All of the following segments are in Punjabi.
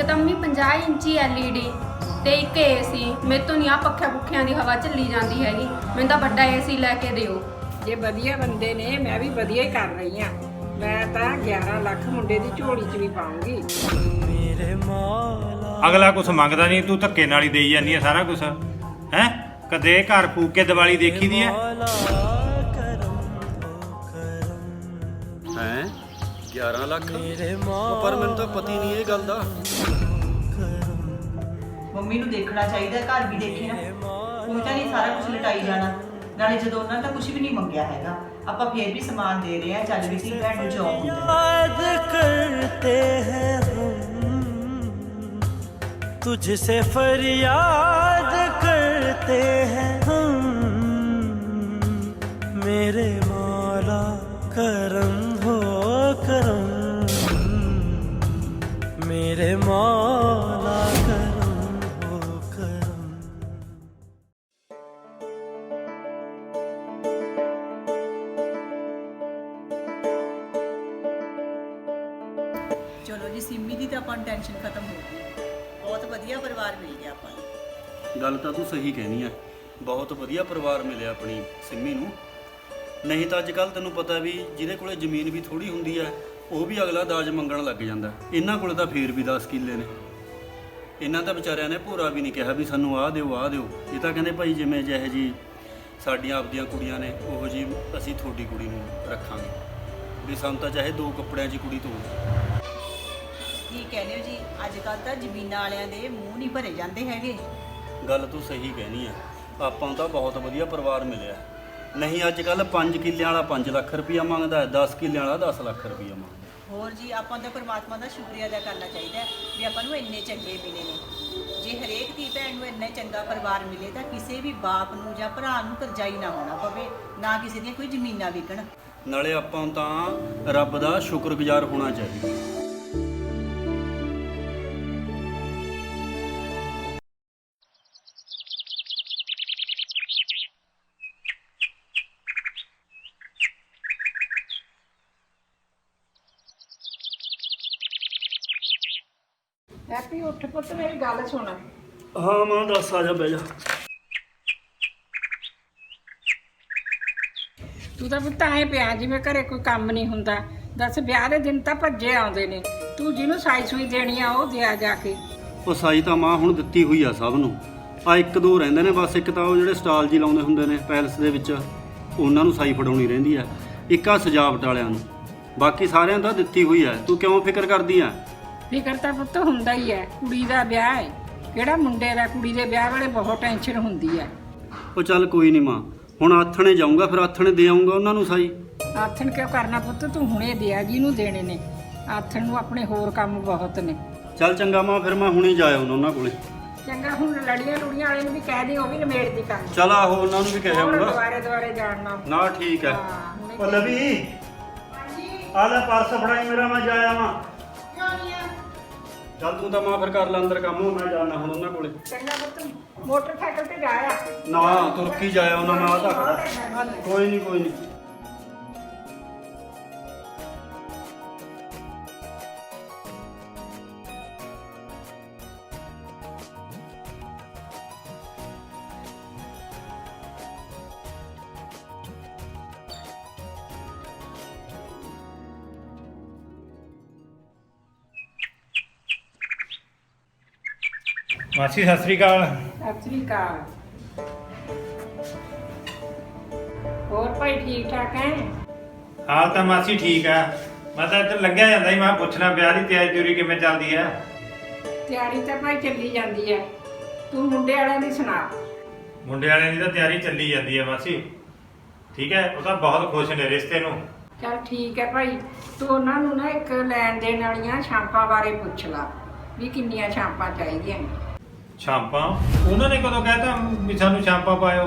ਤਾਂ ਮੰਮੀ 50 ਇੰਚੀ LED ਤੇ ਇੱਕ AC। ਮੇਰੇ ਤੋਂ ਨਹੀਂ ਆ ਪੱਖਿਆਂ ਪੁੱਖਿਆਂ ਦੀ ਹਵਾ ਚੱਲੀ ਜਾਂਦੀ ਹੈਗੀ। ਮੈਨੂੰ ਤਾਂ ਵੱਡਾ AC ਲੈ ਕੇ ਦਿਓ। ਜੇ ਵਧੀਆ ਬੰਦੇ ਨੇ ਮੈਂ ਵੀ ਵਧੀਆ ਹੀ ਕਰ ਰਹੀ ਆ। ਮੈਂ ਤਾਂ 11 ਲੱਖ ਮੁੰਡੇ ਦੀ ਝੋਲੀ 'ਚ ਵੀ ਪਾਉਂਗੀ। ਅਗਲਾ ਕੁਛ ਮੰਗਦਾ ਨਹੀਂ, ਤੂੰ ਧੱਕੇ ਨਾਲ ਹੀ ਦੇਈ ਜਾਂਦੀ ਹੈ ਸਾਰਾ ਕੁਛ। ਹੈ ਕਦੇ ਘਰ ਫੂਕ ਕੇ ਦੀਵਾਲੀ ਦੇਖੀ ਦੀ ਹੈ? 11 ਲੱਖ? ਪਰ ਮੈਨੂੰ ਤਾਂ ਪਤਾ ਹੀ ਨਹੀਂ ਇਹ ਗੱਲ ਦਾ। ਮੰਮੀ ਨੂੰ ਦੇਖਣਾ ਚਾਹੀਦਾ, ਘਰ ਵੀ ਦੇਖੇ ਨਾ। ਕੋਈ ਤਾਂ ਨਹੀਂ ਸਾਰਾ ਕੁਝ ਲਟਾਈ ਜਾਣਾ। ਨਾਲੇ ਜਦੋਂ ਉਹਨਾਂ ਨੇ ਕੁਝ ਵੀ ਨਹੀਂ ਮੰਗਿਆ ਹੈਗਾ, ਆਪਾਂ ਫੇਰ ਵੀ ਸਮਾਨ ਦੇ ਰਹੇ ਆ। ਚੱਲ ਵੀ ਸੀ ਭੈਣ ਨੂੰ ਜੌਬ ਹੁੰਦਾ करते हैं हम तुझसे फरियाद करते हैं हम मेरे मौला करम हो करम मेरे मौला करम हो करम। ਚਲੋ ਜੀ, ਸਿੰਮੀ ਦੀ ਤਾਂ ਆਪਾਂ ਨੂੰ ਟੈਨਸ਼ਨ ਖਤਮ ਹੋ ਗਈ। ਬਹੁਤ ਵਧੀਆ ਪਰਿਵਾਰ ਮਿਲ ਗਿਆ ਆਪਾਂ ਨੂੰ। ਗੱਲ ਤਾਂ ਤੂੰ ਸਹੀ ਕਹਿਨੀ ਆ, ਬਹੁਤ ਵਧੀਆ ਪਰਿਵਾਰ ਮਿਲਿਆ ਆਪਣੀ ਸਿੰਮੀ ਨੂੰ। ਨਹੀਂ ਤਾਂ ਅੱਜ ਕੱਲ ਤੈਨੂੰ ਪਤਾ ਵੀ ਜਿਹਦੇ ਕੋਲੇ ਜ਼ਮੀਨ ਵੀ ਥੋੜੀ ਹੁੰਦੀ ਆ ਉਹ ਵੀ ਅਗਲਾ ਦਾਜ ਮੰਗਣ ਲੱਗ ਜਾਂਦਾ। ਇਹਨਾਂ ਕੋਲੇ ਤਾਂ ਫੇਰ ਵੀ 10 ਕਿੱਲੇ ਨੇ। ਇਹਨਾਂ ਤਾਂ ਵਿਚਾਰਿਆਂ ਨੇ ਭੋਰਾ ਵੀ ਨਹੀਂ ਕਿਹਾ ਵੀ ਸਾਨੂੰ ਆਹ ਦਿਓ ਆਹ ਦਿਓ। ਇਹ ਤਾਂ ਕਹਿੰਦੇ ਭਾਈ ਜਿਵੇਂ ਜਿਹੇ ਜੀ ਸਾਡੀਆਂ ਆਪਦੀਆਂ ਕੁੜੀਆਂ ਨੇ ਉਹੋ ਜੀ ਅਸੀਂ ਤੁਹਾਡੀ ਕੁੜੀ ਨੂੰ ਰੱਖਾਂਗੇ, ਵੀ ਸਾਨੂੰ ਤਾਂ ਚਾਹੇ 2 ਕੱਪੜਿਆਂ 'ਚ ਕੁੜੀ ਤੋਂ। ਕੀ ਕਹਿੰਦੇ ਹੋ ਜੀ, ਅੱਜ ਕੱਲ ਤਾਂ ਜ਼ਮੀਨਾਂ ਵਾਲਿਆਂ ਦੇ ਮੂੰਹ ਨਹੀਂ ਭਰੇ ਜਾਂਦੇ ਹੈਗੇ। ਗੱਲ ਤੂੰ ਸਹੀ ਕਹਿਣੀ ਆ, ਆਪਾਂ ਨੂੰ ਤਾਂ ਬਹੁਤ ਵਧੀਆ ਪਰਿਵਾਰ ਮਿਲਿਆ। ਨਹੀਂ ਅੱਜ ਕੱਲ 5 ਕਿੱਲਿਆਂ ਵਾਲਾ 5 ਲੱਖ ਰੁਪਈਆ ਮੰਗਦਾ, 10 ਕਿੱਲਿਆਂ ਵਾਲਾ 10 ਲੱਖ ਰੁਪਈਆ ਮੰਗਦਾ। ਹੋਰ ਜੀ, ਆਪਾਂ ਤਾਂ ਪਰਮਾਤਮਾ ਦਾ ਸ਼ੁਕਰੀਆ ਅਦਾ ਕਰਨਾ ਚਾਹੀਦਾ ਹੈ ਵੀ ਆਪਾਂ ਨੂੰ ਇੰਨੇ ਚੰਗੇ ਮਿਲੇ ਨੇ। ਜੇ ਹਰੇਕ ਧੀ ਭੈਣ ਨੂੰ ਇੰਨਾ ਚੰਗਾ ਪਰਿਵਾਰ ਮਿਲੇ ਤਾਂ ਕਿਸੇ ਵੀ ਬਾਪ ਨੂੰ ਜਾਂ ਭਰਾ ਨੂੰ ਕਰਜ਼ਾਈ ਨਾ ਹੋਣਾ ਪਵੇ, ਨਾ ਕਿਸੇ ਦੀਆਂ ਕੋਈ ਜ਼ਮੀਨਾਂ ਵਿਕਣ। ਨਾਲੇ ਆਪਾਂ ਨੂੰ ਤਾਂ ਰੱਬ ਦਾ ਸ਼ੁਕਰਗੁਜ਼ਾਰ ਹੋਣਾ ਚਾਹੀਦਾ। ਹੈਪੀ ਉੱਠ ਪੁੱਤ, ਮੇਰੀ ਗੱਲ ਸੁਣ। ਹਾਂ ਮਾਂ ਦੱਸ, ਆ ਜਾ ਬਹਿ ਜਾ। ਤੂੰ ਤਾਂ ਪੁੱਤ ਐਂ ਪਿਆ ਜਿਵੇਂ ਘਰੇ ਕੋਈ ਕੰਮ ਨਹੀਂ ਹੁੰਦਾ। ਦੱਸ, ਵਿਆਹ ਦੇ ਦਿਨ ਤਾਂ ਭੱਜੇ ਆਉਂਦੇ ਨੇ। ਤੂੰ ਜਿਹਨੂੰ ਸਾਈ ਸੂਈ ਦੇਣੀ ਆ ਉਹ ਦਿਆ ਜਾ ਕੇ। ਉਹ ਸਾਈ ਤਾਂ ਮਾਂ ਹੁਣ ਦਿੱਤੀ ਹੋਈ ਆ ਸਭ ਨੂੰ। ਆ 1-2 ਰਹਿੰਦੇ ਨੇ ਬਸ। ਇੱਕ ਤਾਂ ਉਹ ਜਿਹੜੇ ਸਟਾਲ ਜੀ ਲਾਉਂਦੇ ਹੁੰਦੇ ਨੇ ਪੈਲਸ ਦੇ ਵਿੱਚ, ਉਹਨਾਂ ਨੂੰ ਸਾਈ ਫੜਾਉਣੀ ਰਹਿੰਦੀ ਆ। ਇੱਕ ਆ ਸਜਾਵਟ ਵਾਲਿਆਂ ਨੂੰ। ਬਾਕੀ ਸਾਰਿਆਂ ਦਾ ਦਿੱਤੀ ਹੋਈ ਆ। ਤੂੰ ਕਿਉਂ ਫਿਕਰ ਕਰਦੀ ਆ? ਫਿਕਰ ਤਾਂ ਪੁੱਤ ਹੁੰਦਾ ਹੀ ਹੈ, ਕੁੜੀ ਦਾ ਵਿਆਹ ਹੈ। ਕਿਹੜਾ ਮੁੰਡੇ ਦਾ, ਕੁੜੀ ਦੇ ਵਿਆਹ ਵੇਲੇ ਬਹੁਤ ਟੈਨਸ਼ਨ ਹੁੰਦੀ ਹੈ। ਉਹ ਚੱਲ ਕੋਈ ਨਹੀਂ ਮਾਂ, ਹੁਣ ਆਥਣੇ ਜਾਊਂਗਾ, ਫਿਰ ਆਥਣੇ ਦੇ ਆਊਂਗਾ ਉਹਨਾਂ ਨੂੰ ਸਾਈ। ਆਥਣ ਕਿਉਂ ਕਰਨਾ ਪੁੱਤ, ਤੂੰ ਹੁਣੇ ਦਿਆ ਜਿਹਨੂੰ ਦੇਣੇ ਨੇ। ਆਥਣ ਨੂੰ ਆਪਣੇ ਹੋਰ ਕੰਮ ਬਹੁਤ ਨੇ। ਚੱਲ ਚੰਗਾ ਮਾਂ, ਫਿਰ ਮੈਂ ਹੁਣੇ ਜਾ ਆਉਣਾ ਉਹਨਾਂ ਕੋਲੇ। ਚੰਗਾ, ਹੁਣ ਲੜੀਆਂ ਲੁੜੀਆਂ ਵਾਲੇ ਨੂੰ ਵੀ ਕਹਿ ਦੇ, ਉਹ ਵੀ ਨਿਮੇੜ ਦੀ ਕੰਮ। ਚੱਲ ਆਹੋ ਉਹਨਾਂ ਨੂੰ ਵੀ ਕਹਿ ਆਊਂਗਾ। ਦੁਆਰੇ ਜਾਣਨਾ ਨਾ ਠੀਕ ਹੈ। ਹਾਂ, ਹੁਣੇ ਪੱਲਵੀ ਆ ਲੈ ਪਰਸ ਫੜਾਈ ਮੇਰਾ, ਮੈਂ ਜਾ ਆਵਾਂ। ਚੱਲ ਤੂੰ ਤਾਂ ਮਾਂ ਫਿਰ ਕਰ ਲੈ ਅੰਦਰ ਕੰਮ, ਮੈਂ ਜਾਣਾ ਹੁਣ ਉਹਨਾਂ ਕੋਲੇ। ਚੰਗਾ ਪੁੱਤ, ਮੋਟਰਸਾਈਕਲ ਤੇ ਜਾਇਆ ਨਾ ਤੁਰਕੀ ਜਾਇਆ ਉਹਨਾਂ ਮੈਂ ਤਾਂ ਕੋਈ ਨਹੀਂ ਕੋਈ ਨਹੀਂ। ਮਾਸੀ ਸਤਿ ਸ੍ਰੀ ਅਕਾਲ। ਸਤਿ ਸ੍ਰੀ ਅਕਾਲ। ਹੋਰ ਭਾਈ ਠੀਕ ਠਾਕ ਹੈ? ਹਾਲ ਤਾਂ ਮਾਸੀ ਠੀਕ ਆ। ਮੈਂ ਤਾਂ ਇੱਧਰ ਲੱਗਿਆ ਜਾਂਦਾ ਸੀ, ਮੈਂ ਪੁੱਛਣਾ ਵਿਆਹ ਦੀ ਤਿਆਰੀ ਤਿਉਰੀ ਕਿਵੇਂ ਚੱਲਦੀ ਆ। ਤਿਆਰੀ ਤਾਂ ਭਾਈ ਚੱਲੀ ਜਾਂਦੀ ਹੈ। ਤੂੰ ਮੁੰਡੇ ਵਾਲਿਆਂ ਦੀ ਸੁਣਾ। ਮੁੰਡੇ ਵਾਲਿਆਂ ਦੀ ਤਾਂ ਤਿਆਰੀ ਚੱਲੀ ਜਾਂਦੀ ਆ ਮਾਸੀ। ਠੀਕ ਹੈ, ਉਹ ਤਾਂ ਬਹੁਤ ਖੁਸ਼ ਨੇ ਰਿਸ਼ਤੇ ਨੂੰ। ਚਲ ਠੀਕ ਹੈ ਭਾਈ, ਤੂੰ ਉਹਨਾਂ ਨੂੰ ਨਾ ਇੱਕ ਲੈਣ ਦੇਣ ਵਾਲੀਆਂ ਛਾਂਪਾਂ ਬਾਰੇ ਪੁੱਛ ਲਾ ਵੀ ਕਿੰਨੀਆਂ ਛਾਂਪਾਂ ਚਾਹੀਦੀਆਂ ਨੇ। ਛਾਂਪਾਂ? ਉਹਨਾਂ ਨੇ ਕਦੋਂ ਕਹਿਤਾ ਵੀ ਸਾਨੂੰ ਛਾਂਪਾਂ ਪਾਇਓ?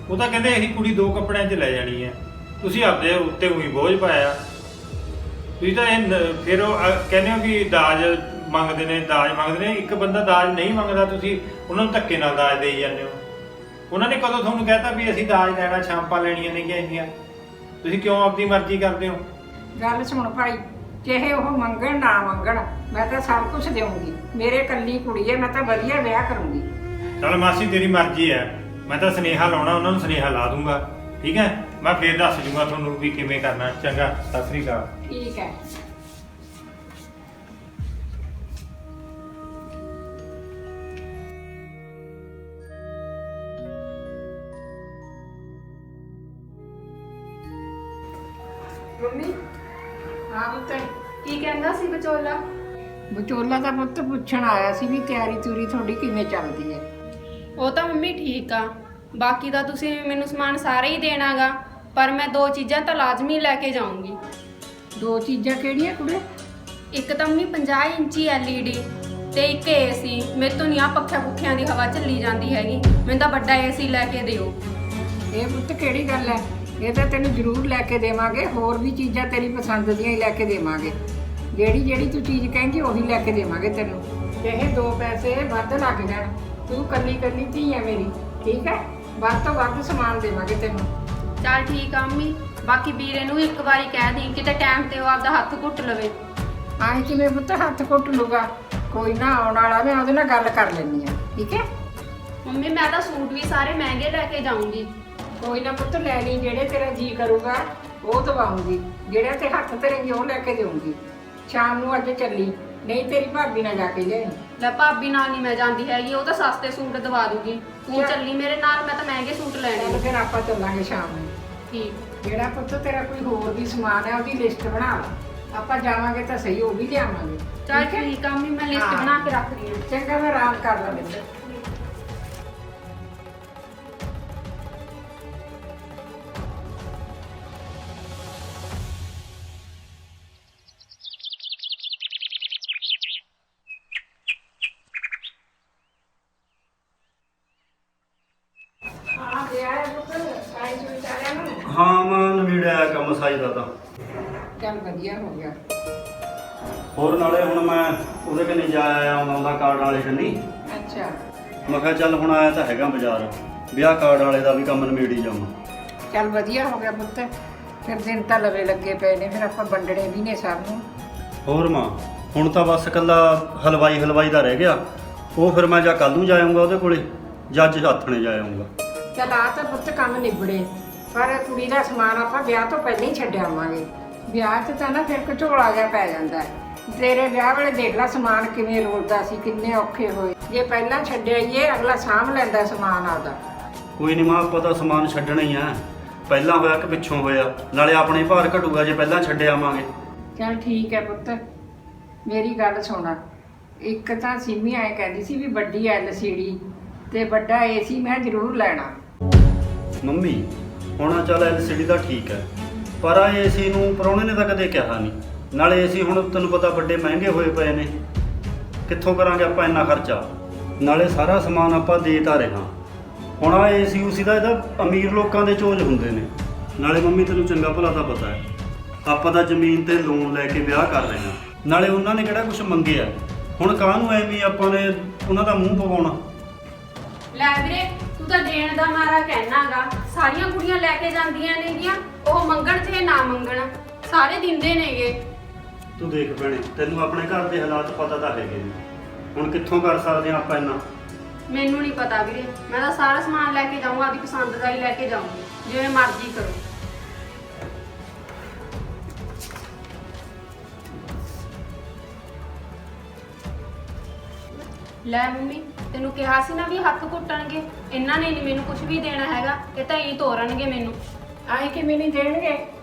ਉਹ ਤਾਂ ਕਹਿੰਦੇ ਅਸੀਂ ਕੁੜੀ 2 ਕੱਪੜਿਆਂ 'ਚ ਲੈ ਜਾਣੀ ਹੈ। ਤੁਸੀਂ ਆਪਦੇ ਉੱਤੇ ਉਹੀ ਬੋਝ ਪਾਇਆ। ਤੁਸੀਂ ਤਾਂ ਇਹ ਫਿਰ ਉਹ ਕਹਿੰਦੇ ਹੋ ਕਿ ਦਾਜ ਮੰਗਦੇ ਨੇ, ਦਾਜ ਮੰਗਦੇ ਨੇ। ਇੱਕ ਬੰਦਾ ਦਾਜ ਨਹੀਂ ਮੰਗਦਾ, ਤੁਸੀਂ ਉਹਨਾਂ ਨੂੰ ਧੱਕੇ ਨਾਲ ਦਾਜ ਦੇਈ ਜਾਂਦੇ ਹੋ। ਉਹਨਾਂ ਨੇ ਕਦੋਂ ਤੁਹਾਨੂੰ ਕਹਿਤਾ ਵੀ ਅਸੀਂ ਦਾਜ ਲੈਣਾ, ਛਾਂਪਾਂ ਲੈਣੀਆਂ ਨਹੀਂ ਇੰਨੀਆਂ? ਤੁਸੀਂ ਕਿਉਂ ਆਪਣੀ ਮਰਜ਼ੀ ਕਰਦੇ ਹੋ? ਗੱਲ ਸੁਣ ਭਾਈ, ਚਾਹੇ ਉਹ ਮੰਗਣ ਨਾ ਮੰਗਣ, ਮੈਂ ਤਾਂ ਸਭ ਕੁਝ ਦੇਵਾਂਗੀ। ਮੇਰੇ ਕੱਲੀ ਕੁੜੀ ਹੈ, ਮੈਂ ਤਾਂ ਵਧੀਆ ਵਿਆਹ ਕਰੂੰਗੀ। ਚਲ ਮਾਸੀ ਤੇਰੀ ਮਰਜ਼ੀ ਹੈ, ਮੈਂ ਤਾਂ ਸੁਨੇਹਾ ਲਾਉਣਾ, ਉਹਨਾਂ ਨੂੰ ਸੁਨੇਹਾ ਲਾ ਦੂੰਗਾ। ਠੀਕ ਹੈ, ਮੈਂ ਫੇਰ ਦੱਸ ਜੂੰਗਾ ਤੁਹਾਨੂੰ ਵੀ ਕਿਵੇਂ ਕਰਨਾ। ਚੰਗਾ, ਸਤਿ ਸ੍ਰੀ ਅਕਾਲ। ਠੀਕ ਹੈ। ਮੰਮੀ ਹਾਂ ਪੁੱਤ, ਕੀ ਕਹਿੰਦਾ ਸੀ ਵਿਚੋਲਾ? ਵਿਚੋਲਾ ਦਾ ਪੁੱਤ ਪੁੱਛਣ ਆਇਆ ਸੀ ਵੀ ਤਿਆਰੀ ਤੂਰੀ ਤੁਹਾਡੀ ਕਿਵੇਂ ਚੱਲਦੀ ਹੈ। ਉਹ ਤਾਂ ਮੰਮੀ ਠੀਕ ਆ, ਬਾਕੀ ਦਾ ਤੁਸੀਂ ਮੈਨੂੰ ਸਮਾਨ ਸਾਰਾ ਹੀ ਦੇਣਾਗਾ, ਪਰ ਮੈਂ 2 ਚੀਜ਼ਾਂ ਤਾਂ ਲਾਜ਼ਮੀ ਲੈ ਕੇ ਜਾਊਂਗੀ। 2 ਚੀਜ਼ਾਂ ਕਿਹੜੀਆਂ ਕੁੜੇ? ਇੱਕ ਤਾਂ ਮੰਮੀ 50 ਇੰਚੀ LED ਤੇ ਇੱਕ ਏਸੀ। ਮੇਰੇ ਤੋਂ ਨਹੀਂ ਆ ਪੱਖਿਆਂ ਪੁੱਖਿਆਂ ਦੀ ਹਵਾ ਚੱਲੀ ਜਾਂਦੀ ਹੈਗੀ, ਮੈਨੂੰ ਤਾਂ ਵੱਡਾ ਏਸੀ ਲੈ ਕੇ ਦਿਓ। ਇਹ ਪੁੱਤ ਕਿਹੜੀ ਗੱਲ ਹੈ? ਇਹ ਤਾਂ ਤੈਨੂੰ ਜ਼ਰੂਰ ਲੈ ਕੇ ਦੇਵਾਂਗੇ, ਹੋਰ ਵੀ ਚੀਜ਼ਾਂ ਤੇਰੀ ਪਸੰਦ ਦੀਆਂ ਹੀ ਲੈ ਕੇ ਦੇਵਾਂਗੇ। ਜਿਹੜੀ ਜਿਹੜੀ ਤੂੰ ਚੀਜ਼ ਕਹੇਂਗੀ ਉਹੀ ਲੈ ਕੇ ਦੇਵਾਂਗੇ ਤੈਨੂੰ। ਚਾਹੇ 2 ਪੈਸੇ ਵੱਧ ਲੱਗ ਜਾਣ, ਤੂੰ ਕੱਲੀ ਕੱਲੀ ਧੀ ਹੈ ਮੇਰੀ, ਠੀਕ ਹੈ? ਵੱਧ ਤੋਂ ਵੱਧ ਸਮਾਨ ਦੇਵਾਂਗੇ ਤੈਨੂੰ। ਚੱਲ ਠੀਕ ਆ ਮੰਮੀ, ਬਾਕੀ ਵੀਰੇ ਨੂੰ ਇੱਕ ਵਾਰੀ ਕਹਿ ਦੀ ਕਿਤੇ ਟਾਈਮ ਤੇ ਉਹ ਆਪਦਾ ਹੱਥ ਘੁੱਟ ਲਵੇ। ਆਏ ਕਿਵੇਂ ਪੁੱਤ ਹੱਥ ਘੁੱਟ ਲੂਗਾ? ਕੋਈ ਨਾ, ਆਉਣ ਵਾਲਾ ਮੈਂ ਉਹਦੇ ਨਾਲ ਗੱਲ ਕਰ ਲੈਂਦੀ ਆ, ਠੀਕ ਹੈ? ਮੰਮੀ ਮੈਂ ਤਾਂ ਸੂਟ ਵੀ ਸਾਰੇ ਮਹਿੰਗੇ ਲੈ ਕੇ ਜਾਊਂਗੀ। ਕੋਈ ਨਾ ਪੁੱਤ, ਲੈ ਲਈ, ਜਿਹੜੇ ਤੇਰਾ ਜੀ ਕਰੂਗਾ ਉਹ ਦਵਾਉਂਗੀ, ਜਿਹੜੇ ਤੇ ਹੱਥ ਧਰੇਂਗੀ ਉਹ ਲੈ ਕੇ ਦੇਵਾਂਗੀ। ਸ਼ਾਮ ਨੂੰ ਅੱਜ ਚੱਲੀ, ਨਹੀਂ ਤੇਰੀ ਭਾਬੀ ਨਾਲ ਜਾ ਕੇ ਲਿਆਈ। ਲੈ ਭਾਬੀ ਨਾਲ ਨਹੀਂ ਮੈਂ ਜਾਂਦੀ ਹੈਗੀ, ਉਹ ਤਾਂ ਸਸਤੇ ਸੂਟ ਦਵਾ ਦੂਗੀ। ਤੂੰ ਚੱਲੀ ਮੇਰੇ ਨਾਲ, ਮੈਂ ਤਾਂ ਮਹਿੰਗੇ ਸੂਟ ਲੈਣੇ ਚੱਲ ਨੇ। ਫਿਰ ਆਪਾਂ ਚੱਲਾਂਗੇ ਸ਼ਾਮ ਨੂੰ। ਠੀਕ। ਜਿਹੜਾ ਪੁੱਤ ਤੇਰਾ ਕੋਈ ਹੋਰ ਵੀ ਸਮਾਨ ਹੈ ਉਹਦੀ ਲਿਸਟ ਬਣਾ ਲਾ, ਆਪਾਂ ਜਾਵਾਂਗੇ ਤਾਂ ਸਹੀ, ਉਹ ਵੀ ਲਿਆਵਾਂਗੇ। ਚੱਲ ਠੀਕ ਹੈ? ਠੀਕ ਆ ਮੰਮੀ, ਮੈਂ ਲਿਸਟ ਹਾਂ। ਬਣਾ ਕੇ ਰੱਖ ਰਹੀ ਹਾਂ। ਚੰਗਾ, ਮੈਂ ਆਰਾਮ ਕਰ ਲਵਾਂਗੀ। ਹਾਂ ਦੇ ਆਇਆ ਪੁੱਤ, ਸਾਈਂ ਸੁਈ ਸਾਰਿਆਂ ਨੂੰ। ਹਾਂ ਮੈਂ ਨਵੀੜਿਆ ਕੰਮ ਸਾਈ ਦਾ ਤਾਂ। ਚੱਲ ਵਧੀਆ ਹੋ ਗਿਆ। ਹੋਰ ਨਾਲੇ ਹੁਣ ਮੈਂ ਉਹਦੇ ਕੰਨੀ ਜਾ ਆਇਆ ਆਉਂਦਾ ਕਾਰਡ ਵਾਲੇ ਕੰਨੀ। ਅੱਛਾ, ਮੈਂ ਕਿਹਾ ਚੱਲ ਹੁਣ ਆਇਆ ਤਾਂ ਹੈਗਾ ਬਾਜ਼ਾਰ, ਵਿਆਹ ਕਾਰਡ ਵਾਲੇ ਦਾ ਵੀ ਕੰਮ ਨਿਬੇੜੀ ਜਾਵਾਂ। ਚੱਲ ਵਧੀਆ ਹੋ ਗਿਆ ਪੁੱਤ, ਫਿਰ ਦਿਨ ਤਾਂ ਲਵੇ ਲੱਗੇ ਪਏ ਨੇ, ਫਿਰ ਆਪਾਂ ਵੰਡਣੇ ਵੀ ਨੇ ਸਭ ਨੂੰ। ਹੋਰ ਮਾਂ, ਹੁਣ ਤਾਂ ਬਸ ਇਕੱਲਾ ਹਲਵਾਈ ਦਾ ਰਹਿ ਗਿਆ। ਉਹ ਫਿਰ ਮੈਂ ਜਾਂ ਕੱਲ ਨੂੰ ਜਾ ਆਊਂਗਾ ਉਹਦੇ ਕੋਲੇ, ਜਾਂ ਅੱਜ ਹੱਥਣੇ ਜਾ ਆਊਂਗਾ। ਚੱਲ ਆ ਤਾਂ ਪੁੱਤ ਕੰਮ ਨਿਬੜੇ, ਪਰ ਕੁੜੀ ਦਾ ਸਮਾਨ ਆਪਾਂ ਵਿਆਹ ਤੋਂ ਪਹਿਲਾਂ ਹੀ ਛੱਡ ਆਵਾਂਗੇ। ਵਿਆਹ 'ਚ ਤਾਂ ਨਾ ਫਿਰ ਘਚੋਲਾ ਜਿਹਾ ਪੈ ਜਾਂਦਾ ਹੈ। ਤੇਰੇ ਵਿਆਹ ਵੇਲੇ ਦੇਖ ਲੈ ਸਮਾਨ ਕਿਵੇਂ ਰੋਲਦਾ ਸੀ, ਕਿੰਨੇ ਔਖੇ ਹੋਏ। ਜੇ ਪਹਿਲਾਂ ਛੱਡਿਆਈਏ ਅਗਲਾ ਸਾਂਭ ਲੈਂਦਾ ਸਮਾਨ ਆਪਦਾ। ਕੋਈ ਨਹੀਂ ਮਾਂ, ਆਪਾਂ ਤਾਂ ਸਮਾਨ ਛੱਡਣਾ ਹੀ ਆ, ਪਹਿਲਾਂ ਹੋਇਆ ਕਿ ਪਿੱਛੋਂ ਹੋਇਆ, ਨਾਲੇ ਆਪਣੇ ਭਾਰ ਘਟੂਗਾ ਜੇ ਪਹਿਲਾਂ ਛੱਡ ਆਵਾਂਗੇ। ਚੱਲ ਠੀਕ ਹੈ ਪੁੱਤ, ਮੇਰੀ ਗੱਲ ਸੁਣਾ। ਇੱਕ ਤਾਂ ਸਿੰਮੀ ਐਂ ਕਹਿੰਦੀ ਸੀ ਵੀ ਵੱਡੀ LCD ਤੇ ਵੱਡਾ AC ਮੈਂ ਜ਼ਰੂਰ ਲੈਣਾ। ਮੰਮੀ ਹੁਣ ਚੱਲ LCD ਦਾ ਠੀਕ ਹੈ, ਪਰ ਆ AC ਨੂੰ ਪ੍ਰਾਹੁਣੇ ਨੇ ਤਾਂ ਕਦੇ ਕਿਹਾ ਨਹੀਂ। ਨਾਲੇ AC ਹੁਣ ਤੈਨੂੰ ਪਤਾ ਵੱਡੇ ਮਹਿੰਗੇ ਹੋਏ ਪਏ ਨੇ, ਕਿੱਥੋਂ ਕਰਾਂਗੇ ਆਪਾਂ ਇੰਨਾ ਖਰਚਾ? ਨਾਲੇ ਸਾਰਾ ਸਮਾਨ ਆਪਾਂ ਦੇ ਤਾਂ ਰਹੇ ਹਾਂ। ਹੁਣ ਆ AC ਉਸੀ ਦਾ ਇਹਦਾ ਅਮੀਰ ਲੋਕਾਂ ਦੇ ਚੋਜ ਹੁੰਦੇ ਨੇ। ਨਾਲੇ ਮੰਮੀ ਤੈਨੂੰ ਚੰਗਾ ਭਲਾ ਤਾਂ ਪਤਾ ਹੈ, ਆਪਾਂ ਤਾਂ ਜ਼ਮੀਨ ਤੇ ਲੋਨ ਲੈ ਕੇ ਵਿਆਹ ਕਰ ਰਹੇ ਹਾਂ। ਨਾਲੇ ਉਹਨਾਂ ਨੇ ਕਿਹੜਾ ਕੁਝ ਮੰਗਿਆ, ਹੁਣ ਕਾਹਨੂੰ ਐਵੇਂ ਆਪਾਂ ਨੇ ਉਹਨਾਂ ਦਾ ਮੂੰਹ ਪਵਾਉਣਾ। ਲੈ ਵੀਰੇ, ਤੂੰ ਤਾਂ ਦੇਣ ਦਾ ਮਾਰਾ ਕਹਿਣਾਗਾ। ਸਾਰੀਆਂ ਕੁੜੀਆਂ ਲੈ ਕੇ ਜਾਂਦੀਆਂ ਨੇਗੀਆਂ, ਉਹ ਮੰਗਣ ਚਾਹੇ ਨਾ ਮੰਗਣ, ਸਾਰੇ ਦਿੰਦੇ ਨੇਗੇ। ਤੂੰ ਦੇਖ ਭੈਣੇ, ਤੈਨੂੰ ਆਪਣੇ ਘਰ ਦੇ ਹਾਲਾਤ ਪਤਾ ਤਾਂ ਹੈਗੇ ਨੇ, ਹੁਣ ਕਿੱਥੋਂ ਕਰ ਸਕਦੇ ਹਾਂ ਆਪਾਂ ਇੰਨਾ? ਮੈਨੂੰ ਨਹੀਂ ਪਤਾ ਵੀਰੇ, ਮੈਂ ਤਾਂ ਸਾਰਾ ਸਮਾਨ ਲੈ ਕੇ ਜਾਊਂਗਾ, ਆਪਣੀ ਪਸੰਦ ਦਾ ਹੀ ਲੈ ਕੇ ਜਾਊਂਗੀ, ਜਿਵੇਂ ਮਰਜ਼ੀ ਕਰੋ। ਲੈ ਮੰਮੀ, ਤੈਨੂੰ ਕਿਹਾ ਸੀ ਨਾ ਵੀ ਹੱਥ ਘੁੱਟਣਗੇ, ਇਹਨਾਂ ਨੇ ਨਹੀਂ ਮੈਨੂੰ ਕੁਝ ਵੀ ਦੇਣਾ ਹੈਗਾ, ਇਹ ਤਾਂ ਹੀ ਤੋਰਨਗੇ ਮੈਨੂੰ। ਆਏ ਕਿਵੇਂ ਨਹੀਂ ਦੇਣਗੇ?